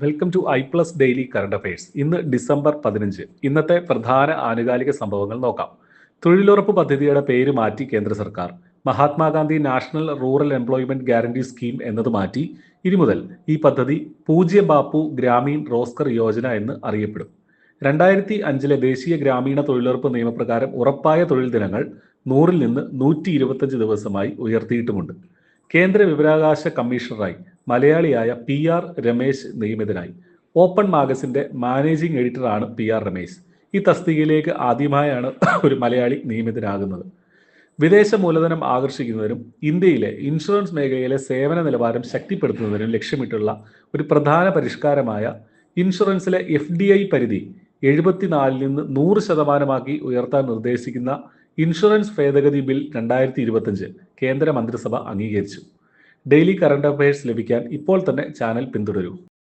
Welcome to ഐ+ daily current affairs. ഇന്ന് December 15. ഇന്നത്തെ പ്രധാന ആനുകാലിക സംഭവങ്ങൾ നോക്കാം. തൊഴിലുറപ്പ് പദ്ധതിയുടെ പേര് മാറ്റി കേന്ദ്ര സർക്കാർ. Mahatma Gandhi national rural employment guarantee scheme എന്നത് മാറ്റി ഇനി മുതൽ ഈ പദ്ധതി പൂജ്യ ബാപ്പു ഗ്രാമീൺ റോസ്കർ യോജന എന്ന് അറിയപ്പെടും. 2005 ദേശീയ ഗ്രാമീണ തൊഴിലുറപ്പ് നിയമപ്രകാരം ഉറപ്പായ തൊഴിൽ ദിനങ്ങൾ 100-ൽ നിന്ന് 125 ദിവസമായി ഉയർത്തിയിട്ടുമുണ്ട്. കേന്ദ്ര വിവരാവകാശ കമ്മീഷണറായി മലയാളിയായ PR രമേശ് നിയമിതനായി. ഓപ്പൺ മാഗസിന്റെ മാനേജിംഗ് എഡിറ്ററാണ് PR രമേശ്. ഈ തസ്തികയിലേക്ക് ആദ്യമായാണ് ഒരു മലയാളി നിയമിതനാകുന്നത്. വിദേശ മൂലധനം ആകർഷിക്കുന്നതിനും ഇന്ത്യയിലെ ഇൻഷുറൻസ് മേഖലയിലെ സേവന നിലവാരം ശക്തിപ്പെടുത്തുന്നതിനും ലക്ഷ്യമിട്ടുള്ള ഒരു പ്രധാന പരിഷ്കാരമായ ഇൻഷുറൻസിലെ FDI പരിധി 74-ൽ നിന്ന് 100% ഉയർത്താൻ നിർദ്ദേശിക്കുന്ന ഇൻഷുറൻസ് ഭേദഗതി ബിൽ 2025 കേന്ദ്ര മന്ത്രിസഭ അംഗീകരിച്ചു. ഡെയിലി കറണ്ട് അഫയേഴ്സ് ലഭിക്കാൻ ഇപ്പോൾ തന്നെ ചാനൽ പിന്തുടരൂ.